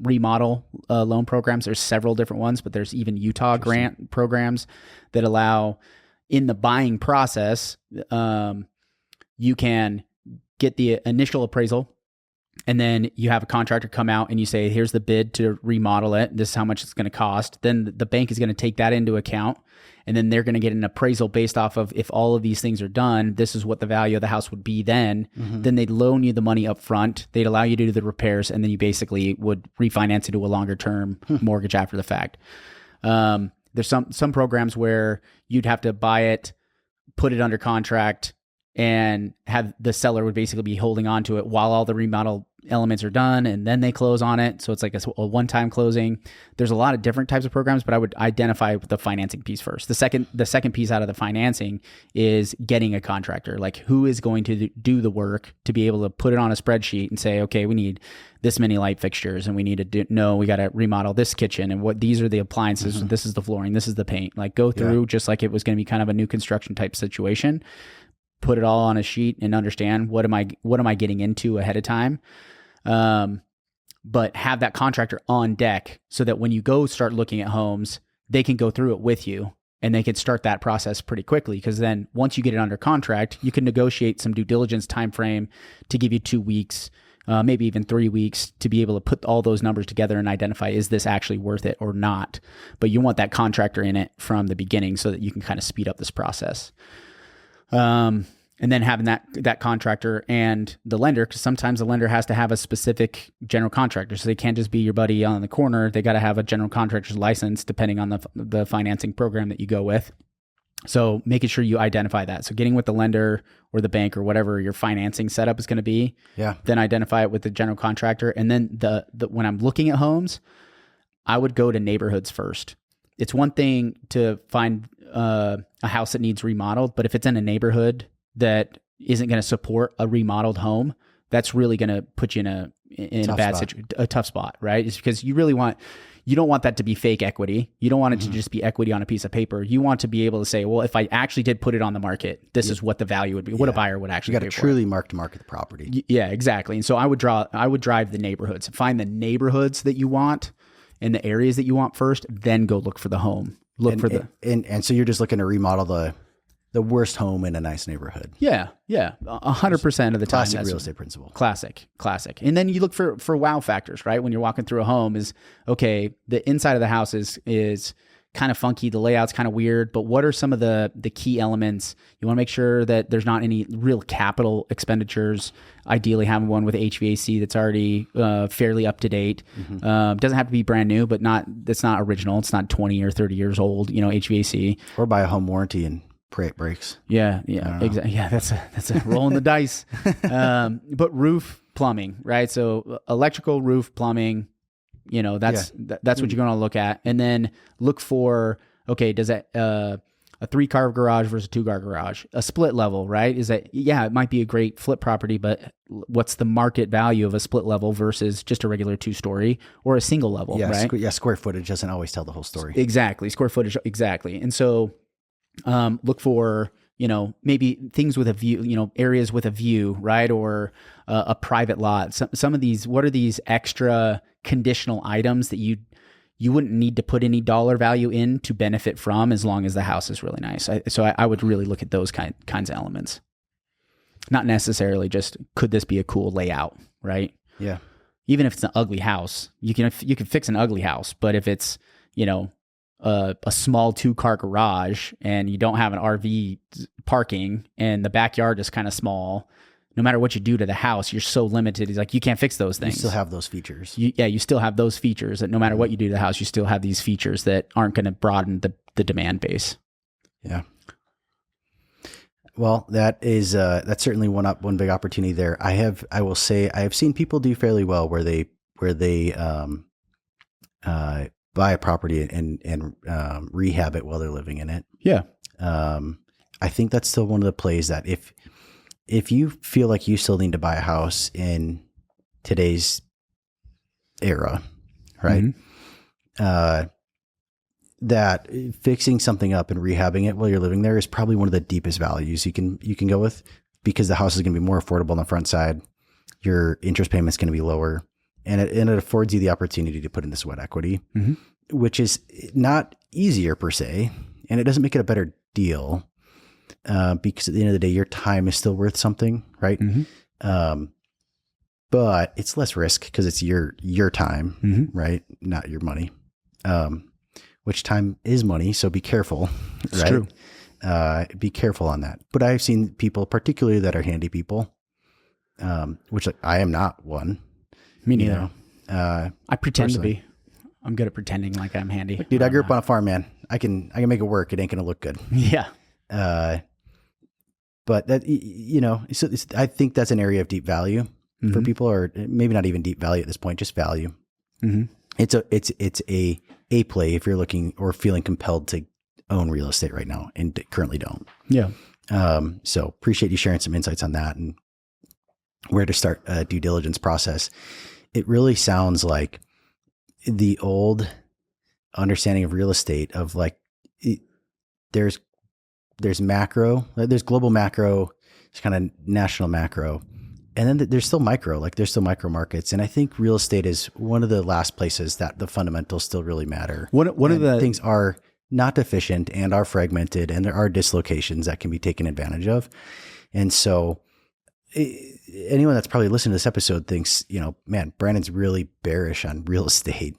remodel loan programs. There's several different ones, but there's even Utah grant programs that allow in the buying process, you can get the initial appraisal, and then you have a contractor come out and you say, here's the bid to remodel it. This is how much it's going to cost. Then the bank is going to take that into account. And then they're going to get an appraisal based off of if all of these things are done, this is what the value of the house would be then. Then they'd loan you the money up front. They'd allow you to do the repairs, and then you basically would refinance it to a longer term mortgage after the fact. There's some programs where you'd have to buy it, put it under contract, and have the seller would basically be holding on to it while all the remodel elements are done, and then they close on it. So it's like a one-time closing. There's a lot of different types of programs, but I would identify the financing piece first. The second piece out of the financing is getting a contractor. Like, who is going to do the work to be able to put it on a spreadsheet and say, okay, we need this many light fixtures, and we need to we got to remodel this kitchen, and these are the appliances, this is the flooring, this is the paint. Like, go through just like it was going to be kind of a new construction type situation. Put it all on a sheet and understand what am I getting into ahead of time. but have that contractor on deck so that when you go start looking at homes, they can go through it with you and they can start that process pretty quickly. Because then once you get it under contract, you can negotiate some due diligence time frame to give you 2 weeks, maybe even 3 weeks, to be able to put all those numbers together and identify, is this actually worth it or not? But you want that contractor in it from the beginning so that you can kind of speed up this process. And then having that contractor and the lender, because sometimes the lender has to have a specific general contractor. So they can't just be your buddy on the corner. They got to have a general contractor's license depending on the financing program that you go with. So making sure you identify that. So getting with the lender or the bank or whatever your financing setup is going to be. Yeah. Then identify it with the general contractor. And then the when I'm looking at homes, I would go to neighborhoods first. It's one thing to find a house that needs remodeled, but if it's in a neighborhood that isn't going to support a remodeled home, that's really going to put you in a bad situation, a tough spot, right? It's because you don't want that to be fake equity. You don't want it to just be equity on a piece of paper. You want to be able to say, well, if I actually did put it on the market, this is what the value would be, what a buyer would actually pay for. You got to truly mark to market the property. Yeah, exactly. And so I would drive the neighborhoods, find the neighborhoods that you want and the areas that you want first, then go look for the home. And so you're just looking to remodel the worst home in a nice neighborhood. Yeah. 100% of the time. Classic real estate principle. Classic. And then you look for wow factors, right? When you're walking through a home is, okay, the inside of the house is kind of funky. The layout's kind of weird, but what are some of the key elements? You want to make sure that there's not any real capital expenditures. Ideally having one with HVAC that's already fairly up to date. Doesn't have to be brand new, but it's not original. It's not 20 or 30 years old, HVAC. Or buy a home warranty and pray it breaks. Yeah, exactly. Yeah, that's a rolling the dice. But roof, plumbing, right? So electrical, roof, plumbing, that's what you're going to look at, and then look for, okay, does that a 3-car garage versus a 2-car garage, a split level, right? Is that, it might be a great flip property, but what's the market value of a split level versus just a regular 2-story or a single level, right? Square footage doesn't always tell the whole story. Exactly, square footage, exactly, and so. Look for, maybe things with a view, areas with a view, right? Or a private lot. Some of these, what are these extra conditional items that you wouldn't need to put any dollar value in to benefit from, as long as the house is really nice. So I would really look at those kinds of elements. Not necessarily just, could this be a cool layout, right? Yeah. Even if it's an ugly house, you can fix an ugly house, but if it's, a small 2-car garage and you don't have an RV parking and the backyard is kind of small, no matter what you do to the house, you're so limited. It's like, you can't fix those things. You still have those features. You still have those features that no matter what you do to the house, you still have these features that aren't going to broaden the demand base. Yeah. Well, that's certainly one big opportunity there. I will say I have seen people do fairly well where they buy a property and rehab it while they're living in it. Yeah. I think that's still one of the plays that if you feel like you still need to buy a house in today's era, right? That fixing something up and rehabbing it while you're living there is probably one of the deepest values you can go with, because the house is going to be more affordable on the front side. Your interest payment's going to be lower. And it affords you the opportunity to put in the sweat equity, which is not easier per se, and it doesn't make it a better deal, because at the end of the day, your time is still worth something, right? But it's less risk because it's your time, right? Not your money, which time is money, so be careful, it's right? True. Be careful on that. But I've seen people, particularly that are handy people, which I am not one. Me neither. I pretend to be. I'm good at pretending like I'm handy. Dude, I grew up on a farm, man. I can make it work. It ain't going to look good. Yeah. But that, I think that's an area of deep value for people, or maybe not even deep value at this point, just value. It's a play if you're looking or feeling compelled to own real estate right now and currently don't. Yeah. So appreciate you sharing some insights on that and where to start a due diligence process. It really sounds like the old understanding of real estate of like, there's macro, there's global macro, there's kind of national macro, And then there's still micro markets. And I think real estate is one of the last places that the fundamentals still really matter. One of the things are not efficient and are fragmented, and there are dislocations that can be taken advantage of. And so anyone that's probably listening to this episode thinks, man, Brandon's really bearish on real estate.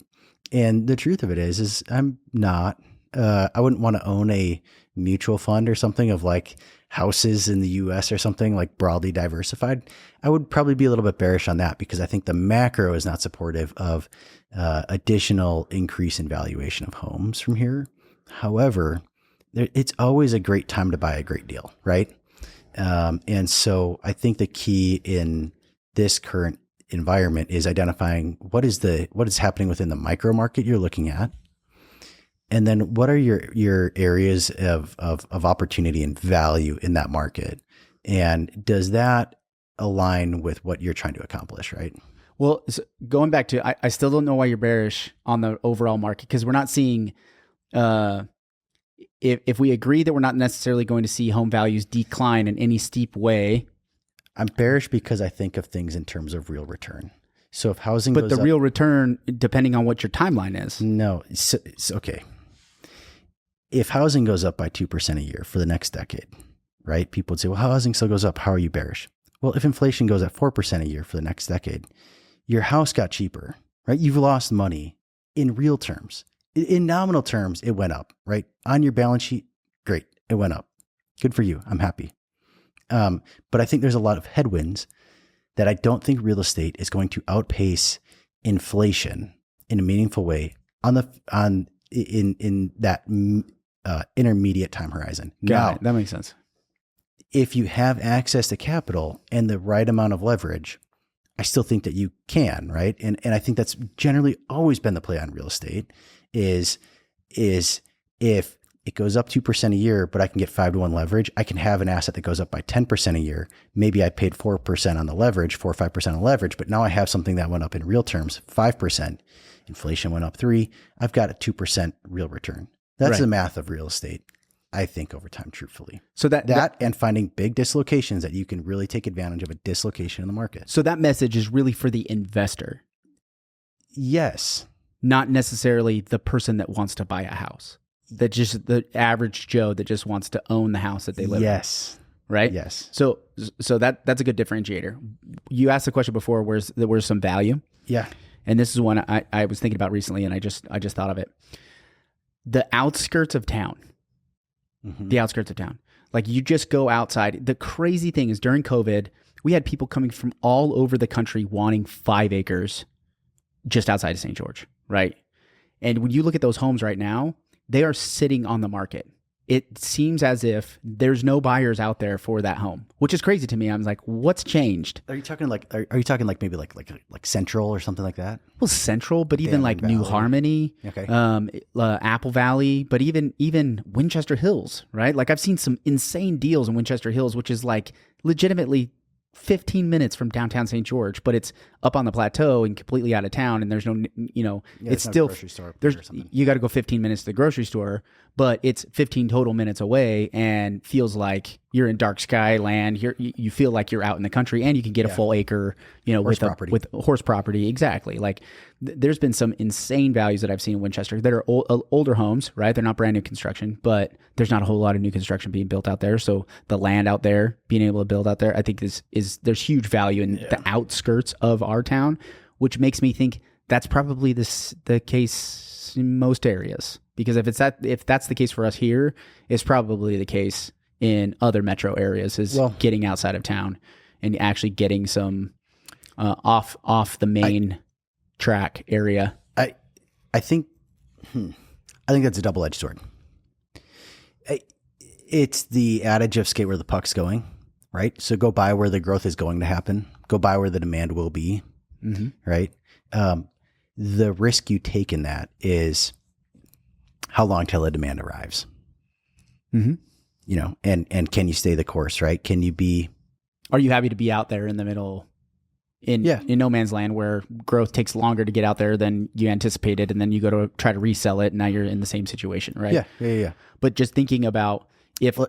And the truth of it is I'm not. I wouldn't want to own a mutual fund or something of like houses in the US or something like broadly diversified. I would probably be a little bit bearish on that because I think the macro is not supportive of additional increase in valuation of homes from here. However, it's always a great time to buy a great deal, right? And so I think the key in this current environment is identifying what is happening within the micro market you're looking at. And then what are your areas of opportunity and value in that market? And does that align with what you're trying to accomplish, right? Well, so going back to, I still don't know why you're bearish on the overall market, because we're not seeing, if we agree that we're not necessarily going to see home values decline in any steep way. I'm bearish because I think of things in terms of real return. So if housing goes up, real return, depending on what your timeline is. No, it's okay. If housing goes up by 2% a year for the next decade, right? People would say, well, housing still goes up. How are you bearish? Well, if inflation goes at 4% a year for the next decade, your house got cheaper, right? You've lost money in real terms. In nominal terms, it went up, right? On your balance sheet, great. It went up. Good for you. I'm happy. But I think there's a lot of headwinds that I don't think real estate is going to outpace inflation in a meaningful way in that intermediate time horizon. Got it. That makes sense. If you have access to capital and the right amount of leverage, I still think that you can, right? And I think that's generally always been the play on real estate is if it goes up 2% a year, but I can get 5-to-1 leverage, I can have an asset that goes up by 10% a year. Maybe I paid 4% on the leverage, 4 or 5% on leverage, but now I have something that went up in real terms, 5%. Inflation went up 3%. I've got a 2% real return. That's right. The math of real estate, I think, over time, truthfully. So that and finding big dislocations that you can really take advantage of a dislocation in the market. So that message is really for the investor. Yes. Not necessarily the person that wants to buy a house. That just the average Joe that just wants to own the house that they live in. Yes. Right? Yes. So that's a good differentiator. You asked the question before, where's some value? Yeah. And this is one I was thinking about recently, and I just thought of it. The outskirts of town. Mm-hmm. The outskirts of town. Like you just go outside. The crazy thing is during COVID, we had people coming from all over the country wanting 5 acres just outside of St. George, right? And when you look at those homes right now, they are sitting on the market. It seems as if there's no buyers out there for that home, which is crazy to me. I'm like, what's changed? Are you talking like maybe like Central or something like that? Well, Central, but even like New Harmony, okay. Apple Valley, but even Winchester Hills, right? Like I've seen some insane deals in Winchester Hills, which is like legitimately 15 minutes from downtown St. George, but it's up on the plateau and completely out of town. And there's no, it's still, grocery store you got to go 15 minutes to the grocery store, but it's 15 total minutes away and feels like you're in dark sky land. You feel like you're out in the country and you can get a full acre, with horse property. Exactly. Like there's been some insane values that I've seen in Winchester that are older homes, right? They're not brand new construction, but there's not a whole lot of new construction being built out there. So the land out there, being able to build out there, I think there's huge value in the outskirts of our town, which makes me think that's probably the case in most areas. Because if that's the case for us here, it's probably the case in other metro areas getting outside of town and actually getting some off the main track area. I think that's a double-edged sword. It's the adage of skate where the puck's going, right? So go buy where the growth is going to happen. Go buy where the demand will be, right? The risk you take in that is how long till the demand arrives. Mm-hmm. And can you stay the course, right? Can you be... Are you happy to be out there in the middle in no man's land where growth takes longer to get out there than you anticipated, and then you go to try to resell it and now you're in the same situation, right? Yeah. But just thinking about if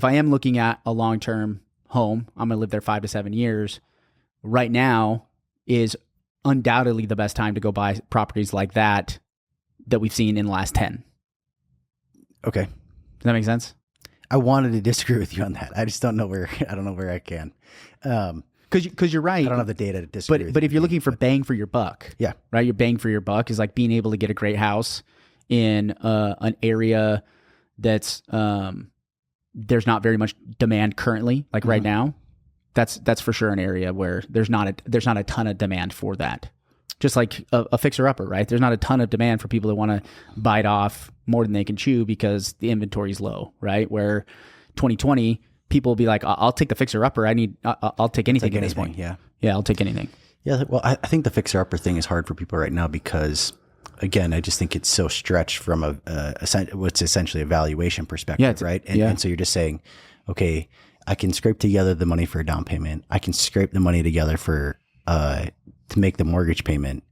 I am looking at a long-term home, I'm going to live there 5 to 7 years. Right now is undoubtedly the best time to go buy properties like that we've seen in the last 10. Okay. Does that make sense? I wanted to disagree with you on that. I just don't know where I can. Because you're right. I don't have the data to disagree with But you, if you're looking for bang for your buck, yeah, right? Your bang for your buck is like being able to get a great house in an area that's there's not very much demand currently, like right now. That's for sure an area where there's not a ton of demand for that. Just like a fixer upper, right? There's not a ton of demand for people that want to bite off more than they can chew because the inventory is low, right? Where 2020 people will be like, I'll take the fixer upper. I'll take anything at this point. Yeah. Yeah. I'll take anything. Yeah. Well, I think the fixer upper thing is hard for people right now because, again, I just think it's so stretched from what's essentially a valuation perspective, right? And so you're just saying, okay, I can scrape together the money for a down payment. I can scrape the money together for to make the mortgage payment,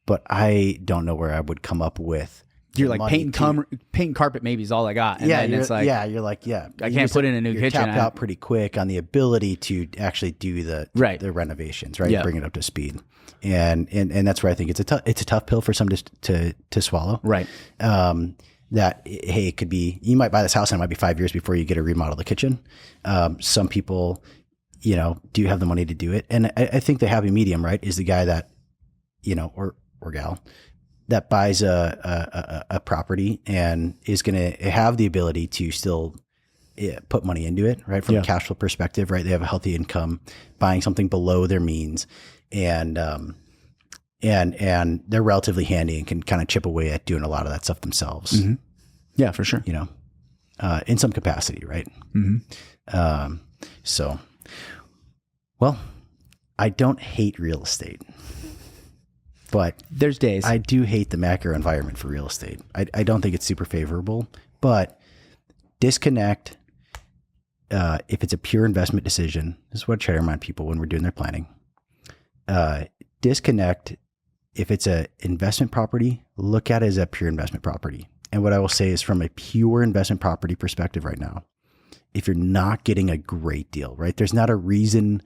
but I don't know where I would come up with. You're like paint carpet maybe is all I got. And then it's like, you're like, I can't put in a new kitchen. Tapped out pretty quick on the ability to actually do the renovations, right? Yeah. Bring it up to speed. And that's where I think it's a tough pill for some to swallow. Right. That, hey, it could be, you might buy this house and it might be 5 years before you get to remodel the kitchen. Some people, do have the money to do it. And I think the happy medium, right, is the guy that, or gal that buys a property and is going to have the ability to still put money into it, right? From a cash flow perspective, right? They have a healthy income, buying something below their means, and they're relatively handy and can kind of chip away at doing a lot of that stuff themselves. Mm-hmm. Yeah, for sure. In some capacity, right? Mm-hmm. So, well, I don't hate real estate, but there's days I do hate the macro environment for real estate. I don't think it's super favorable, but disconnect. If it's a pure investment decision, this is what I try to remind people when we're doing their planning. Disconnect. If it's an investment property, look at it as a pure investment property. And what I will say is from a pure investment property perspective right now, if you're not getting a great deal, right? There's not a reason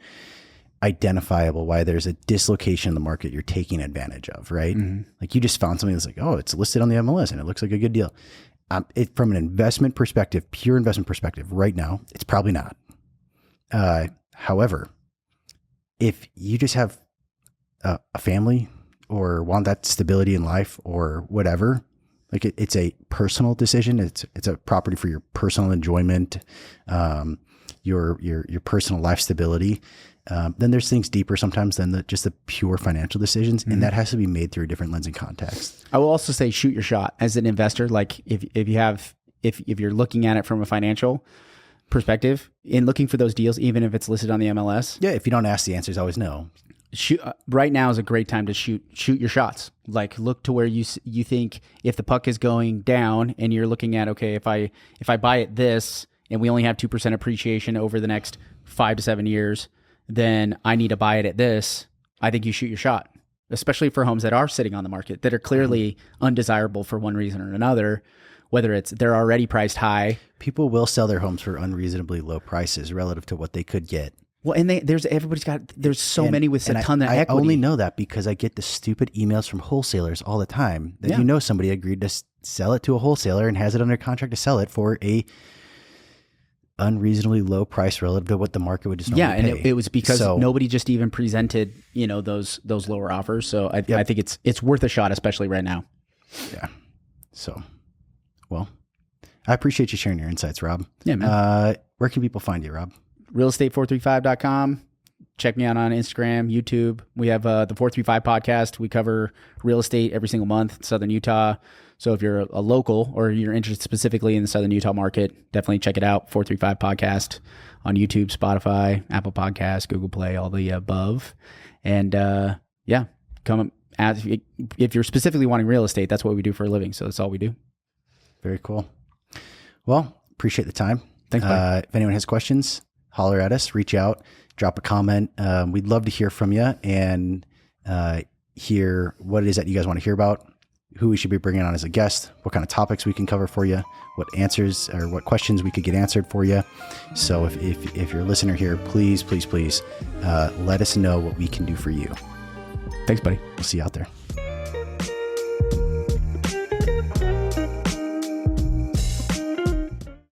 identifiable why there's a dislocation in the market you're taking advantage of, right? Mm-hmm. Like you just found something that's like, oh, it's listed on the MLS and it looks like a good deal. From an investment perspective, pure investment perspective right now, it's probably not. However, if you just have a family or want that stability in life or whatever, like it's a personal decision. It's a property for your personal enjoyment, your personal life stability. Then there's things deeper sometimes than just the pure financial decisions, and that has to be made through a different lens and context. I will also say shoot your shot as an investor. Like if you're looking at it from a financial perspective, in looking for those deals, even if it's listed on the MLS. Yeah, if you don't ask, the answer is always no. Right now is a great time to shoot your shots. Like look to where you think if the puck is going down and you're looking at, okay, if I buy it this and we only have 2% appreciation over the next 5 to 7 years, then I need to buy it at this. I think you shoot your shot, especially for homes that are sitting on the market that are clearly undesirable for one reason or another, whether it's they're already priced high. People will sell their homes for unreasonably low prices relative to what they could get. Well, and there's so many with a ton of equity. I only know that because I get the stupid emails from wholesalers all the time that somebody agreed to sell it to a wholesaler and has it under contract to sell it for a unreasonably low price relative to what the market would just normally pay. And it was because nobody just even presented those lower offers. So I think it's worth a shot, especially right now. Yeah. So, well, I appreciate you sharing your insights, Rob. Yeah, man. Where can people find you, Rob? realestate435.com. Check me out on Instagram, YouTube. We have the 435 podcast. We cover real estate every single month in Southern Utah. So if you're a local or you're interested specifically in the Southern Utah market, definitely check it out. 435 podcast on YouTube, Spotify, Apple Podcasts, Google Play, all the above. And come if you're specifically wanting real estate, that's what we do for a living. So that's all we do. Very cool. Well, appreciate the time. Thanks, buddy. If anyone has questions, holler at us, reach out, drop a comment. We'd love to hear from you and hear what it is that you guys want to hear about. who we should be bringing on as a guest, what kind of topics we can cover for you, what answers or what questions we could get answered for you. So if you're a listener here, please let us know what we can do for you. Thanks, buddy. We'll see you out there.